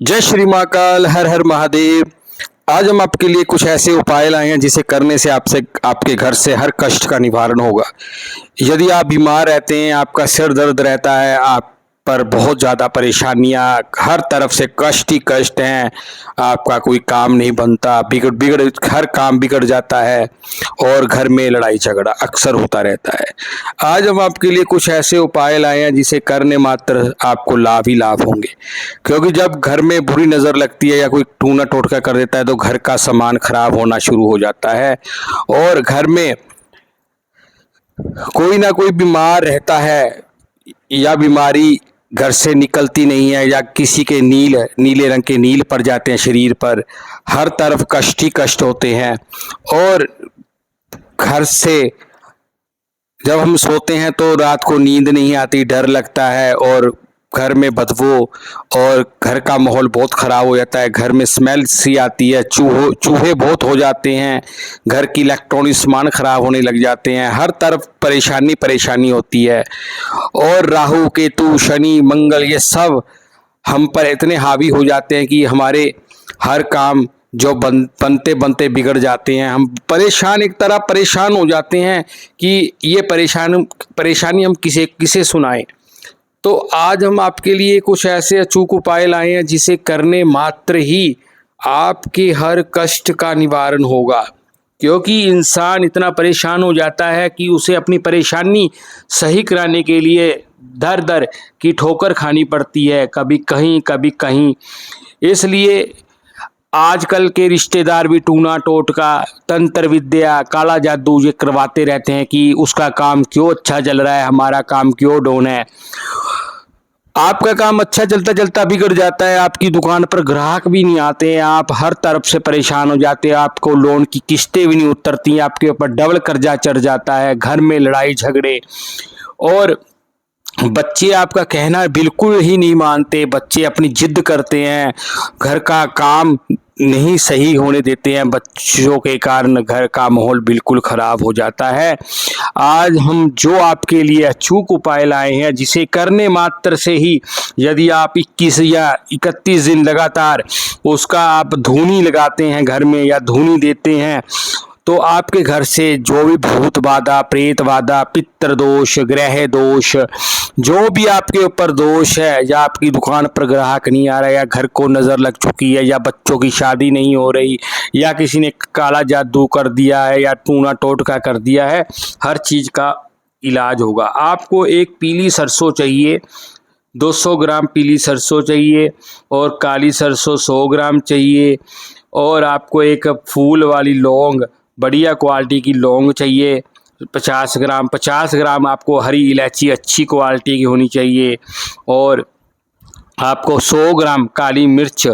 जय श्री महाकाल, हर हर महादेव। आज हम आपके लिए कुछ ऐसे उपाय लाए हैं जिसे करने से आपसे आपके घर से हर कष्ट का निवारण होगा। यदि आप बीमार रहते हैं, आपका सिर दर्द रहता है, आप पर बहुत ज़्यादा परेशानियां, हर तरफ से कष्ट ही कष्ट हैं, आपका कोई काम नहीं बनता, बिगड़ बिगड़ हर काम बिगड़ जाता है और घर में लड़ाई झगड़ा अक्सर होता रहता है। आज हम आपके लिए कुछ ऐसे उपाय लाए हैं जिसे करने मात्र आपको लाभ ही लाभ होंगे। क्योंकि जब घर में बुरी नज़र लगती है या कोई टूना टोटका कर देता है तो घर का सामान खराब होना शुरू हो जाता है और घर में कोई ना कोई बीमार रहता है या बीमारी घर से निकलती नहीं है या किसी के नीले रंग के नील पड़ जाते हैं शरीर पर। हर तरफ कष्ट ही कष्ट होते हैं और घर से जब हम सोते हैं तो रात को नींद नहीं आती, डर लगता है और घर में बदबू और घर का माहौल बहुत ख़राब हो जाता है। घर में स्मेल सी आती है, चूहे बहुत हो जाते हैं, घर की इलेक्ट्रॉनिक सामान ख़राब होने लग जाते हैं, हर तरफ परेशानी होती है। और राहु केतु शनि मंगल ये सब हम पर इतने हावी हो जाते हैं कि हमारे हर काम जो बनते बनते बिगड़ जाते हैं। हम परेशान, एक तरह परेशान हो जाते हैं कि ये परेशानी हम किसे सुनाएं। तो आज हम आपके लिए कुछ ऐसे अचूक उपाय लाए हैं जिसे करने मात्र ही आपके हर कष्ट का निवारण होगा। क्योंकि इंसान इतना परेशान हो जाता है कि उसे अपनी परेशानी सही कराने के लिए दर दर की ठोकर खानी पड़ती है, कभी कहीं। इसलिए आजकल के रिश्तेदार भी टूना टोटका, तंत्र विद्या, काला जादू ये करवाते रहते हैं कि उसका काम क्यों अच्छा चल रहा है, हमारा काम क्यों डाउन है। आपका काम अच्छा चलता चलता बिगड़ जाता है, आपकी दुकान पर ग्राहक भी नहीं आते हैं, आप हर तरफ से परेशान हो जाते हैं, आपको लोन की किस्तें भी नहीं उतरती हैं, आपके ऊपर डबल कर्जा चढ़ जाता है, घर में लड़ाई झगड़े और बच्चे आपका कहना बिल्कुल ही नहीं मानते, बच्चे अपनी जिद करते हैं, घर का काम नहीं सही होने देते हैं, बच्चों के कारण घर का माहौल बिल्कुल ख़राब हो जाता है। आज हम जो आपके लिए अचूक उपाय लाए हैं जिसे करने मात्र से ही यदि आप 21 या 31 दिन लगातार उसका आप धूनी लगाते हैं घर में या धूनी देते हैं तो आपके घर से जो भी भूत बाधा, प्रेत बाधा, पितृ दोष, ग्रह दोष, जो भी आपके ऊपर दोष है या आपकी दुकान पर ग्राहक नहीं आ रहा या घर को नज़र लग चुकी है या बच्चों की शादी नहीं हो रही या किसी ने काला जादू कर दिया है या टूना टोटका कर दिया है, हर चीज़ का इलाज होगा। आपको एक पीली सरसों चाहिए, 200 ग्राम पीली सरसों चाहिए और काली सरसों 100 ग्राम चाहिए और आपको एक फूल वाली लौंग, बढ़िया क्वालिटी की लौंग चाहिए 50 ग्राम आपको हरी इलायची अच्छी क्वालिटी की होनी चाहिए और आपको 100 ग्राम काली मिर्च,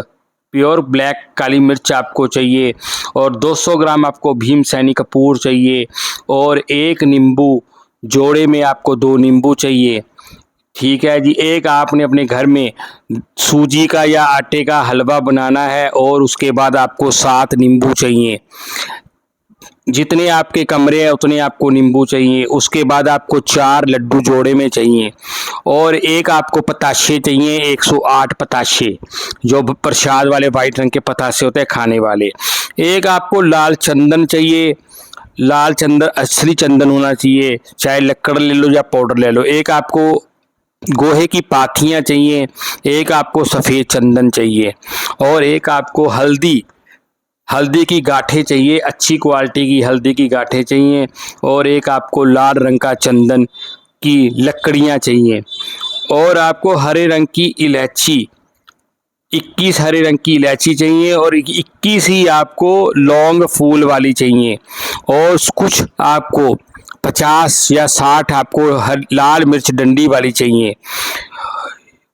प्योर ब्लैक काली मिर्च आपको चाहिए और 200 ग्राम आपको भीमसेनी कपूर चाहिए और एक नींबू, जोड़े में आपको 2 नींबू चाहिए। ठीक है जी। एक आपने अपने घर में सूजी का या आटे का हलवा बनाना है और उसके बाद आपको 7 नींबू चाहिए, जितने आपके कमरे हैं उतने आपको नींबू चाहिए। उसके बाद आपको 4 लड्डू जोड़े में चाहिए और एक आपको पताशे चाहिए, 108 पताशे जो प्रसाद वाले वाइट रंग के पताशे होते हैं खाने वाले। एक आपको लाल चंदन चाहिए, लाल चंदन असली चंदन होना चाहिए, चाहे लक्कड़ ले लो या पाउडर ले लो। एक आपको गोहे की पाथियाँ चाहिए, एक आपको सफ़ेद चंदन चाहिए और एक आपको हल्दी की गांठें चाहिए, अच्छी क्वालिटी की हल्दी की गांठें चाहिए और एक आपको लाल रंग का चंदन की लकड़ियाँ चाहिए और आपको हरे रंग की इलायची, 21 हरे रंग की इलायची चाहिए और 21 ही आपको लौंग फूल वाली चाहिए और कुछ आपको 50 या 60 आपको लाल मिर्च डंडी वाली चाहिए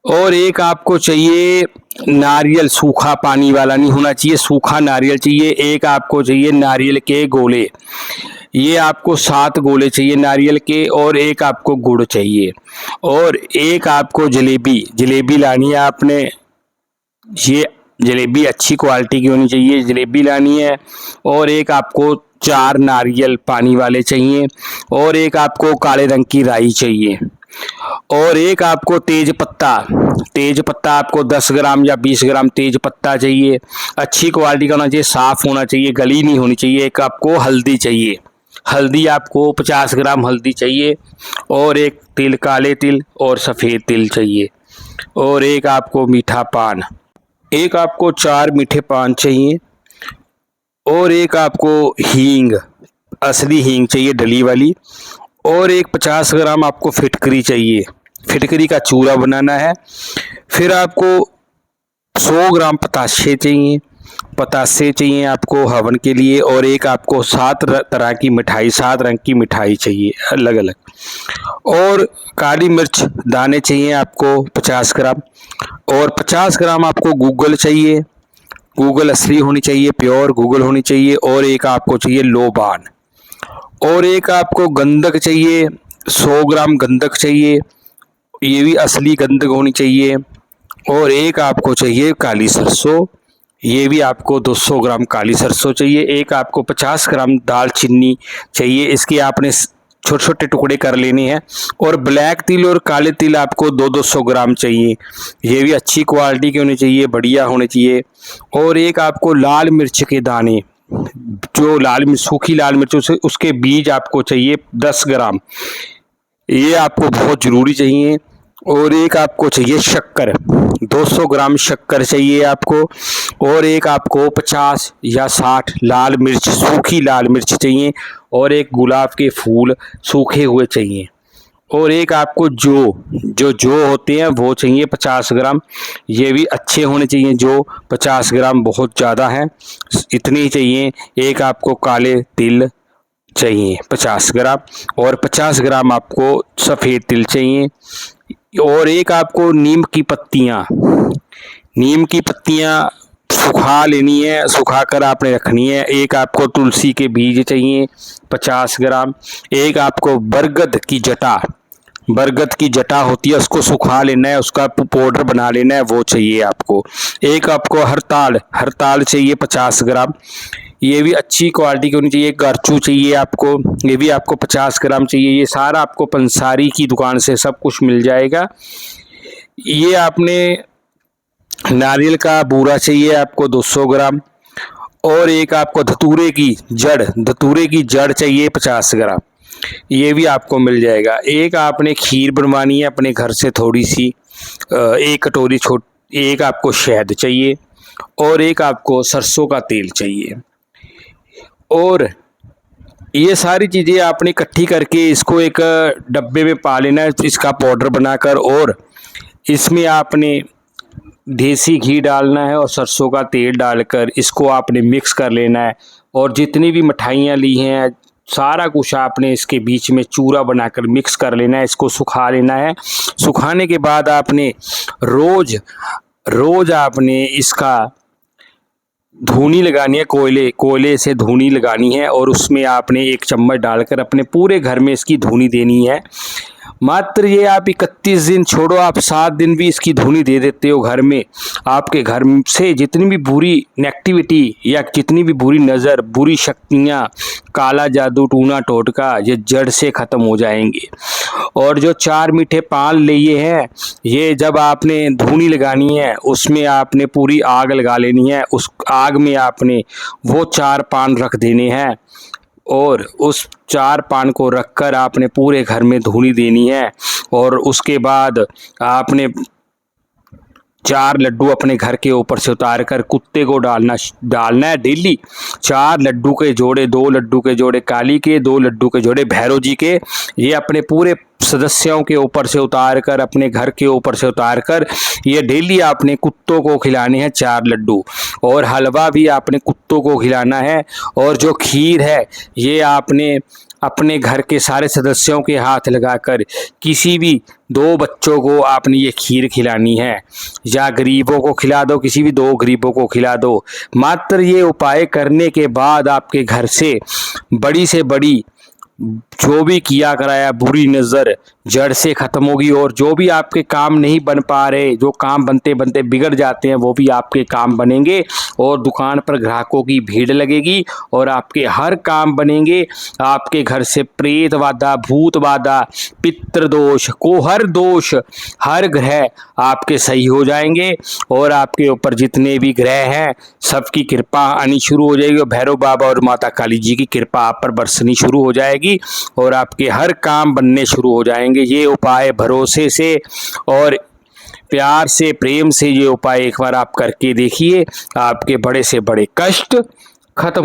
और एक आपको चाहिए नारियल, सूखा पानी वाला नहीं होना चाहिए, सूखा नारियल चाहिए। एक आपको चाहिए नारियल के गोले, ये आपको 7 गोले चाहिए नारियल के और एक आपको गुड़ चाहिए और एक आपको जलेबी लानी है आपने। ये जलेबी अच्छी क्वालिटी की होनी चाहिए, जलेबी लानी है और एक आपको 4 नारियल पानी वाले चाहिए और एक आपको काले रंग की राई चाहिए। और एक आपको तेज पत्ता आपको 10 ग्राम या 20 ग्राम तेज पत्ता चाहिए। अच्छी क्वालिटी का होना चाहिए, साफ होना चाहिए, गली नहीं होनी चाहिए। एक आपको हल्दी चाहिए, हल्दी आपको 50 ग्राम हल्दी चाहिए। और एक तिल, काले तिल और सफ़ेद तिल चाहिए। और एक आपको मीठा पान, एक आपको 4 मीठे पान चाहिए। और एक आपको हींग, असली हींग चाहिए, डली वाली। और एक 50 ग्राम आपको फिटकरी चाहिए, फिटकरी का चूरा बनाना है। फिर आपको 100 ग्राम पतासे चाहिए आपको हवन के लिए। और एक आपको 7 तरह की मिठाई, 7 रंग की मिठाई चाहिए अलग अलग। और काली मिर्च दाने चाहिए आपको 50 ग्राम। और 50 ग्राम आपको गूगल चाहिए, गूगल असली होनी चाहिए, प्योर गूगल होनी चाहिए। और एक आपको चाहिए लोबान। और एक आपको गंधक चाहिए, 100 ग्राम गंधक चाहिए, ये भी असली गंधक होनी चाहिए। और एक आपको चाहिए काली सरसों, ये भी आपको 200 ग्राम काली सरसों चाहिए। एक आपको 50 ग्राम दालचीनी चाहिए, इसके आपने छोटे छोटे टुकड़े कर लेने हैं। और ब्लैक तिल और काले तिल आपको 200 ग्राम चाहिए, ये भी अच्छी क्वालिटी के होने चाहिए, बढ़िया होने चाहिए। और एक आपको लाल मिर्च के दाने, जो लाल मिर्च, सूखी लाल मिर्च, उसके बीज आपको चाहिए 10 ग्राम, ये आपको बहुत ज़रूरी चाहिए। और एक आपको चाहिए शक्कर, 200 ग्राम शक्कर चाहिए आपको। और एक आपको 50 या 60 लाल मिर्च, सूखी लाल मिर्च चाहिए। और एक गुलाब के फूल सूखे हुए चाहिए। और एक आपको जो होते हैं वो चाहिए 50 ग्राम, ये भी अच्छे होने चाहिए। जो 50 ग्राम बहुत ज़्यादा है, इतने ही चाहिए। एक आपको काले तिल चाहिए 50 ग्राम। और 50 ग्राम आपको सफ़ेद तिल चाहिए। और एक आपको नीम की पत्तियाँ सुखा लेनी है, सुखाकर आपने रखनी है। एक आपको तुलसी के बीज चाहिए 50 ग्राम। एक आपको बरगद की जटा होती है, उसको सुखा लेना है, उसका पाउडर बना लेना है, वो चाहिए आपको। एक आपको हरताल चाहिए 50 ग्राम, ये भी अच्छी क्वालिटी की होनी चाहिए। गरचू चाहिए आपको, ये भी आपको 50 ग्राम चाहिए। ये सारा आपको पंसारी की दुकान से सब कुछ मिल जाएगा। ये आपने नारियल का बूरा चाहिए आपको 200 ग्राम। और एक आपको धतूरे की जड़ चाहिए 50 ग्राम, ये भी आपको मिल जाएगा। एक आपने खीर बनवानी है अपने घर से थोड़ी सी, 1 कटोरी एक आपको शहद चाहिए। और एक आपको सरसों का तेल चाहिए। और ये सारी चीज़ें आपने इकट्ठी करके इसको एक डब्बे में पा लेना है, इसका पाउडर बनाकर। और इसमें आपने देसी घी डालना है और सरसों का तेल डालकर इसको आपने मिक्स कर लेना है। और जितनी भी मिठाइयाँ ली हैं, सारा कुछ आपने इसके बीच में चूरा बनाकर मिक्स कर लेना है, इसको सुखा लेना है। सुखाने के बाद आपने रोज़ आपने इसका धूनी लगानी है, कोयले से धूनी लगानी है। और उसमें आपने 1 चम्मच डालकर अपने पूरे घर में इसकी धूनी देनी है। मात्र ये आप 31 दिन छोड़ो, आप 7 दिन भी इसकी धूनी दे देते हो घर में, आपके घर से जितनी भी बुरी नेगेटिविटी या जितनी भी बुरी नज़र, बुरी शक्तियाँ, काला जादू, टूना टोटका, ये जड़ से ख़त्म हो जाएंगे। और जो 4 मीठे पान लिए हैं, ये जब आपने धूनी लगानी है, उसमें आपने पूरी आग लगा लेनी है। उस आग में आपने वो 4 पान रख देने हैं। और उस 4 पान को रखकर आपने पूरे घर में धूनी देनी है। और उसके बाद आपने 4 लड्डू अपने घर के ऊपर से उतार कर कुत्ते को डालना है डेली। 4 लड्डू के जोड़े, 2 लड्डू के जोड़े काली के, 2 लड्डू के जोड़े भैरव जी के, ये अपने पूरे सदस्यों के ऊपर से उतार कर, अपने घर के ऊपर से उतार कर, ये डेली आपने कुत्तों को खिलाने हैं 4 लड्डू। और हलवा भी आपने कुत्तों को खिलाना है। और जो खीर है, ये आपने अपने घर के सारे सदस्यों के हाथ लगाकर किसी भी 2 बच्चों को आपने ये खीर खिलानी है, या गरीबों को खिला दो, किसी भी 2 गरीबों को खिला दो। मात्र ये उपाय करने के बाद आपके घर से बड़ी जो भी किया कराया बुरी नज़र जड़ से ख़त्म होगी, और जो भी आपके काम नहीं बन पा रहे, जो काम बनते बनते बिगड़ जाते हैं, वो भी आपके काम बनेंगे और दुकान पर ग्राहकों की भीड़ लगेगी और आपके हर काम बनेंगे। आपके घर से प्रेत बाधा, भूत बाधा, पितृदोष, कोहर दोष, हर ग्रह आपके सही हो जाएंगे और आपके ऊपर जितने भी ग्रह हैं सबकी कृपा आनी शुरू हो जाएगी और भैरव बाबा और माता काली जी की कृपा आप पर बरसनी शुरू हो जाएगी और आपके हर काम बनने शुरू हो जाएंगे। ये उपाय भरोसे से और प्यार से, प्रेम से ये उपाय एक बार आप करके देखिए, आपके बड़े से बड़े कष्ट खत्म